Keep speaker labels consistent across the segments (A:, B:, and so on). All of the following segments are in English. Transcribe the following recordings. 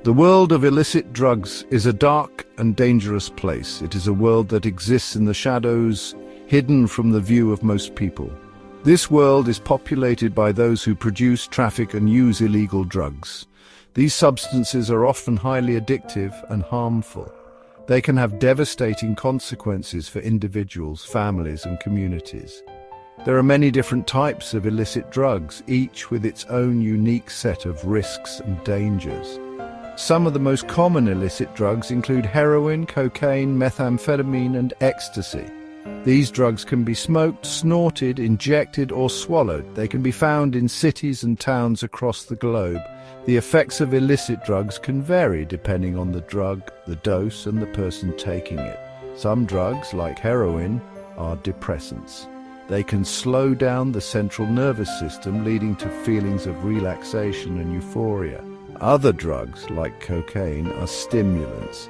A: The world of illicit drugs is a dark and dangerous place. It is a world that exists in the shadows, hidden from the view of most people. This world is populated by those who produce, traffic, and use illegal drugs. These substances are often highly addictive and harmful. They can have devastating consequences for individuals, families, and communities. There are many different types of illicit drugs, each with its own unique set of risks and dangers. Some of the most common illicit drugs include heroin, cocaine, methamphetamine, and ecstasy. These drugs can be smoked, snorted, injected, or swallowed. They can be found in cities and towns across the globe. The effects of illicit drugs can vary depending on the drug, the dose, and the person taking it. Some drugs, like heroin, are depressants. They can slow down the central nervous system, leading to feelings of relaxation and euphoria. Other drugs, like cocaine, are stimulants.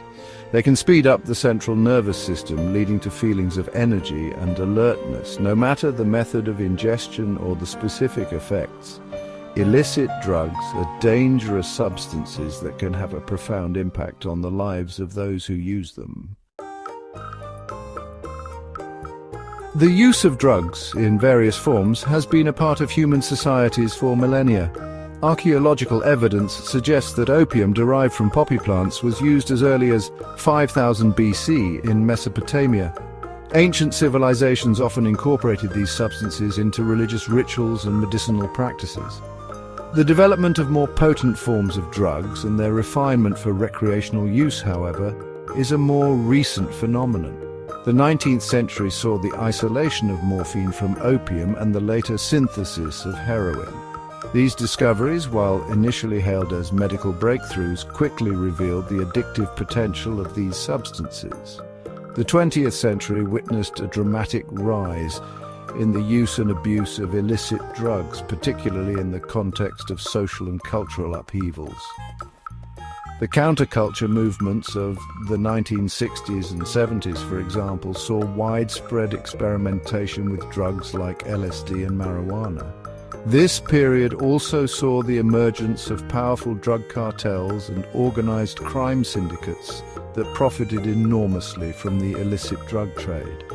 A: They can speed up the central nervous system, leading to feelings of energy and alertness. No matter the method of ingestion or the specific effects, illicit drugs are dangerous substances that can have a profound impact on the lives of those who use them. The use of drugs in various forms has been a part of human societies for millennia. Archaeological evidence suggests that opium derived from poppy plants was used as early as 5000 BC in Mesopotamia. Ancient civilizations often incorporated these substances into religious rituals and medicinal practices. The development of more potent forms of drugs and their refinement for recreational use, however, is a more recent phenomenon. The 19th century saw the isolation of morphine from opium and the later synthesis of heroin. These discoveries, while initially hailed as medical breakthroughs, quickly revealed the addictive potential of these substances. The 20th century witnessed a dramatic rise in the use and abuse of illicit drugs, particularly in the context of social and cultural upheavals. The counterculture movements of the 1960s and 70s, for example, saw widespread experimentation with drugs like LSD and marijuana. This period also saw the emergence of powerful drug cartels and organized crime syndicates that profited enormously from the illicit drug trade.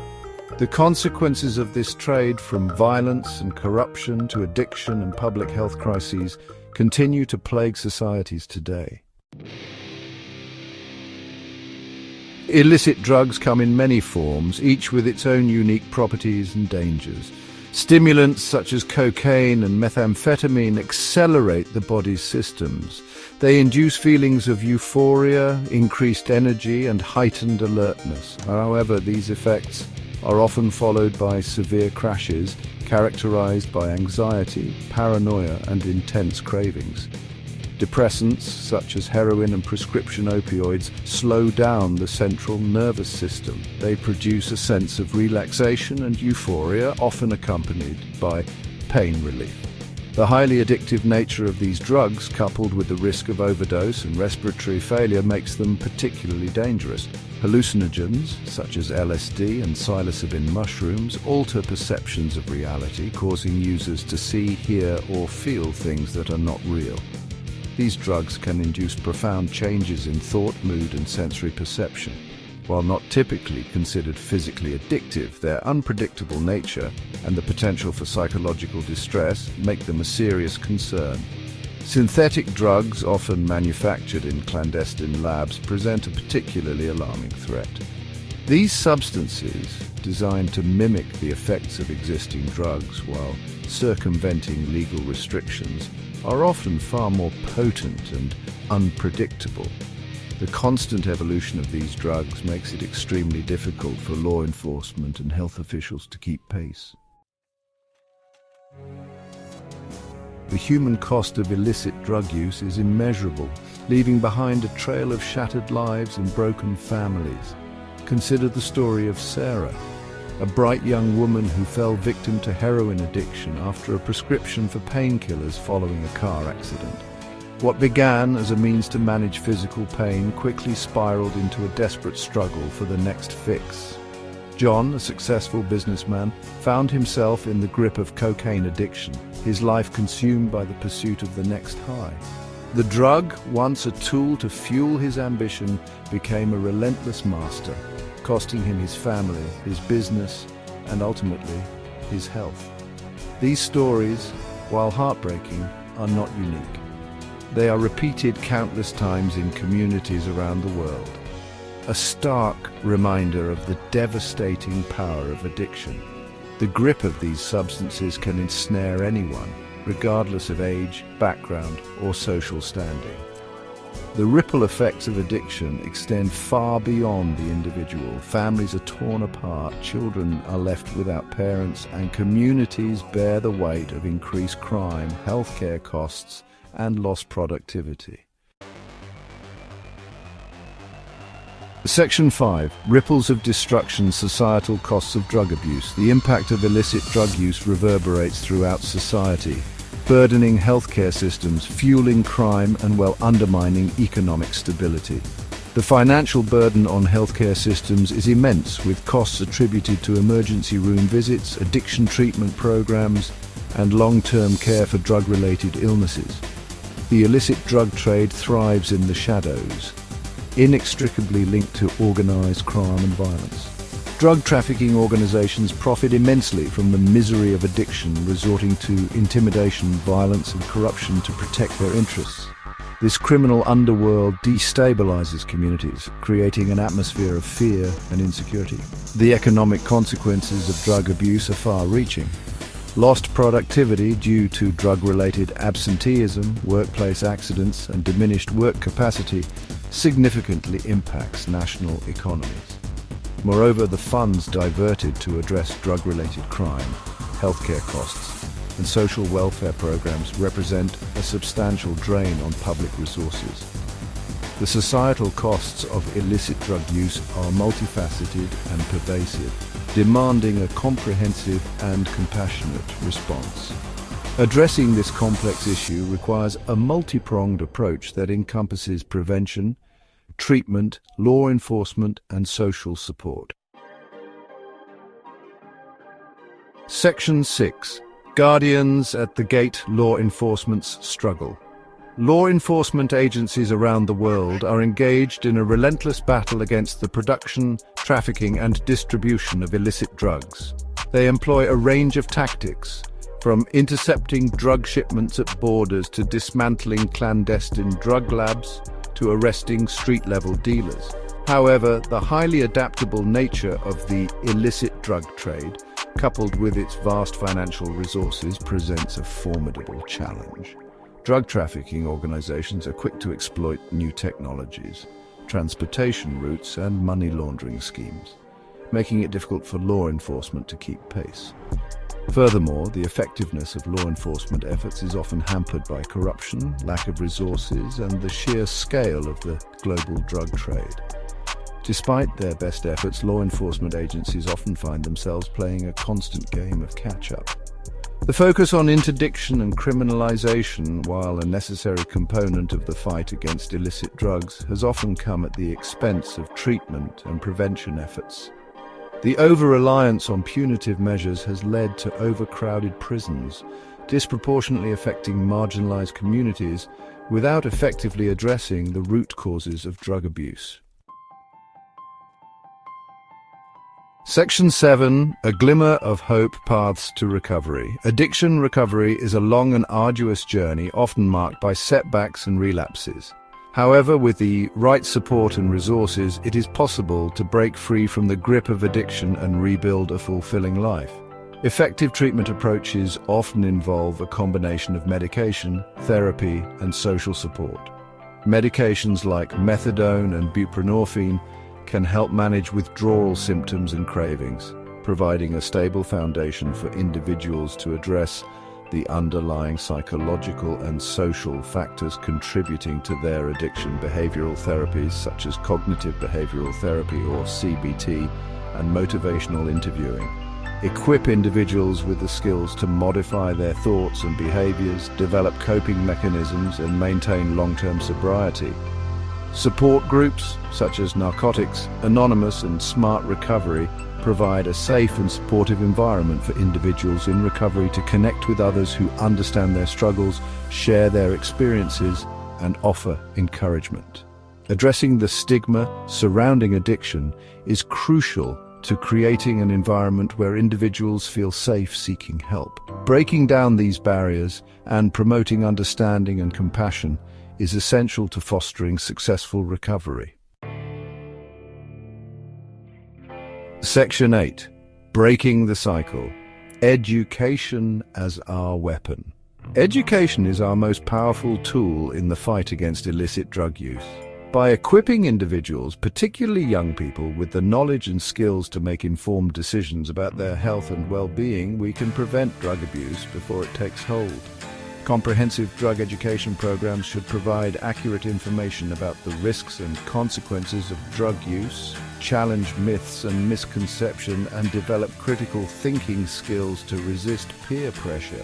A: The consequences of this trade, from violence and corruption to addiction and public health crises, continue to plague societies today. Illicit drugs come in many forms, each with its own unique properties and dangers. Stimulants such as cocaine and methamphetamine accelerate the body's systems. They induce feelings of euphoria, increased energy, and heightened alertness. However, these effects are often followed by severe crashes characterized by anxiety, paranoia, and intense cravings. Depressants, such as heroin and prescription opioids, slow down the central nervous system. They produce a sense of relaxation and euphoria, often accompanied by pain relief. The highly addictive nature of these drugs, coupled with the risk of overdose and respiratory failure, makes them particularly dangerous. Hallucinogens, such as LSD and psilocybin mushrooms, alter perceptions of reality, causing users to see, hear, or feel things that are not real. These drugs can induce profound changes in thought, mood, and sensory perception. While not typically considered physically addictive, their unpredictable nature and the potential for psychological distress make them a serious concern. Synthetic drugs, often manufactured in clandestine labs, present a particularly alarming threat. These substances, designed to mimic the effects of existing drugs while circumventing legal restrictions, are often far more potent and unpredictable. The constant evolution of these drugs makes it extremely difficult for law enforcement and health officials to keep pace. The human cost of illicit drug use is immeasurable, leaving behind a trail of shattered lives and broken families. Consider the story of Sarah, a bright young woman who fell victim to heroin addiction after a prescription for painkillers following a car accident. What began as a means to manage physical pain quickly spiraled into a desperate struggle for the next fix. John, a successful businessman, found himself in the grip of cocaine addiction, his life consumed by the pursuit of the next high. The drug, once a tool to fuel his ambition, became a relentless master, costing him his family, his business, and ultimately, his health. These stories, while heartbreaking, are not unique. They are repeated countless times in communities around the world. A stark reminder of the devastating power of addiction. The grip of these substances can ensnare anyone, regardless of age, background, or social standing. The ripple effects of addiction extend far beyond the individual. Families are torn apart, children are left without parents, and communities bear the weight of increased crime, healthcare costs, and lost productivity. Section 5. Ripples of destruction, societal costs of drug abuse. The impact of illicit drug use reverberates throughout society, burdening healthcare systems, fueling crime, and undermining economic stability. The financial burden on healthcare systems is immense, with costs attributed to emergency room visits, addiction treatment programs, and long-term care for drug-related illnesses. The illicit drug trade thrives in the shadows, inextricably linked to organized crime and violence. Drug trafficking organizations profit immensely from the misery of addiction, resorting to intimidation, violence, and corruption to protect their interests. This criminal underworld destabilizes communities, creating an atmosphere of fear and insecurity. The economic consequences of drug abuse are far-reaching. Lost productivity due to drug-related absenteeism, workplace accidents, and diminished work capacity significantly impacts national economies. Moreover, the funds diverted to address drug-related crime, healthcare costs, and social welfare programs represent a substantial drain on public resources. The societal costs of illicit drug use are multifaceted and pervasive, demanding a comprehensive and compassionate response. Addressing this complex issue requires a multi-pronged approach that encompasses prevention, treatment, law enforcement, and social support. Section 6. Guardians at the Gate: Law Enforcement's Struggle. Law enforcement agencies around the world are engaged in a relentless battle against the production, trafficking, and distribution of illicit drugs. They employ a range of tactics, from intercepting drug shipments at borders to dismantling clandestine drug labs to arresting street-level dealers. However, the highly adaptable nature of the illicit drug trade, coupled with its vast financial resources, presents a formidable challenge. Drug trafficking organizations are quick to exploit new technologies, transportation routes, and money laundering schemes, making it difficult for law enforcement to keep pace. Furthermore, the effectiveness of law enforcement efforts is often hampered by corruption, lack of resources, and the sheer scale of the global drug trade. Despite their best efforts, law enforcement agencies often find themselves playing a constant game of catch-up. The focus on interdiction and criminalization, while a necessary component of the fight against illicit drugs, has often come at the expense of treatment and prevention efforts. The over-reliance on punitive measures has led to overcrowded prisons, disproportionately affecting marginalized communities without effectively addressing the root causes of drug abuse. Section 7. A Glimmer of Hope: Paths to Recovery. Addiction recovery is a long and arduous journey, often marked by setbacks and relapses. However, with the right support and resources, it is possible to break free from the grip of addiction and rebuild a fulfilling life. Effective treatment approaches often involve a combination of medication, therapy, and social support. Medications like methadone and buprenorphine can help manage withdrawal symptoms and cravings, providing a stable foundation for individuals to address the underlying psychological and social factors contributing to their addiction. Behavioral therapies such as cognitive behavioral therapy or CBT and motivational interviewing equip individuals with the skills to modify their thoughts and behaviors, develop coping mechanisms, and maintain long-term sobriety. Support groups such as Narcotics Anonymous and Smart Recovery provide a safe and supportive environment for individuals in recovery to connect with others who understand their struggles, share their experiences, and offer encouragement. Addressing the stigma surrounding addiction is crucial to creating an environment where individuals feel safe seeking help. Breaking down these barriers and promoting understanding and compassion is essential to fostering successful recovery. Section 8. Breaking the cycle. Education as our weapon. Education is our most powerful tool in the fight against illicit drug use. By equipping individuals, particularly young people, with the knowledge and skills to make informed decisions about their health and well-being, we can prevent drug abuse before it takes hold. Comprehensive drug education programs should provide accurate information about the risks and consequences of drug use, challenge myths and misconception, and develop critical thinking skills to resist peer pressure.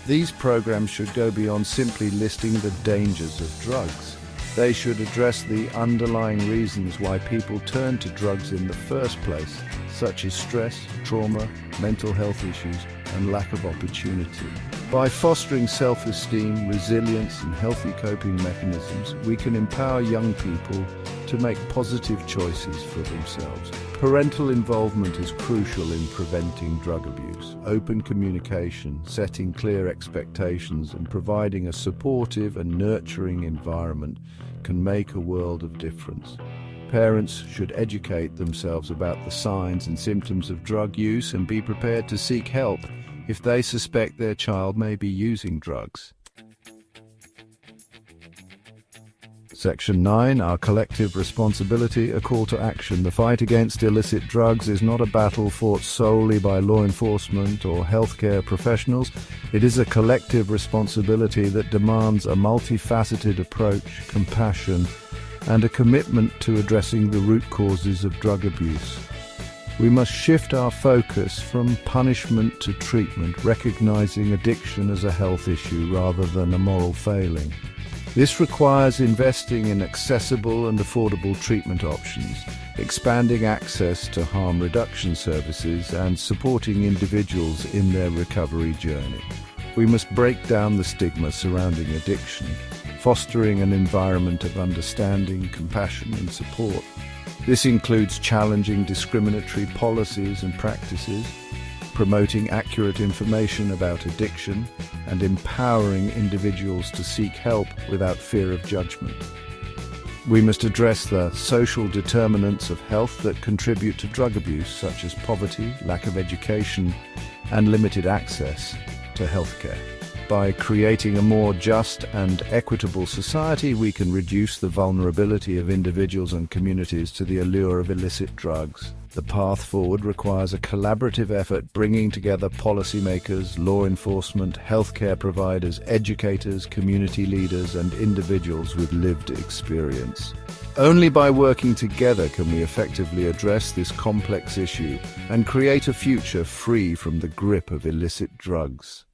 A: These programs should go beyond simply listing the dangers of drugs. They should address the underlying reasons why people turn to drugs in the first place, such as stress, trauma, mental health issues, and lack of opportunity. By fostering self-esteem, resilience, and healthy coping mechanisms, we can empower young people to make positive choices for themselves. Parental involvement is crucial in preventing drug abuse. Open communication, setting clear expectations, and providing a supportive and nurturing environment can make a world of difference. Parents should educate themselves about the signs and symptoms of drug use and be prepared to seek help if they suspect their child may be using drugs. Section 9. Our collective responsibility, a call to action. The fight against illicit drugs is not a battle fought solely by law enforcement or healthcare professionals. It is a collective responsibility that demands a multifaceted approach, compassion, and a commitment to addressing the root causes of drug abuse. We must shift our focus from punishment to treatment, recognizing addiction as a health issue rather than a moral failing. This requires investing in accessible and affordable treatment options, expanding access to harm reduction services, and supporting individuals in their recovery journey. We must break down the stigma surrounding addiction, fostering an environment of understanding, compassion, and support. This includes challenging discriminatory policies and practices, promoting accurate information about addiction, and empowering individuals to seek help without fear of judgment. We must address the social determinants of health that contribute to drug abuse, such as poverty, lack of education, and limited access to healthcare. By creating a more just and equitable society, we can reduce the vulnerability of individuals and communities to the allure of illicit drugs. The path forward requires a collaborative effort bringing together policymakers, law enforcement, healthcare providers, educators, community leaders, and individuals with lived experience. Only by working together can we effectively address this complex issue and create a future free from the grip of illicit drugs.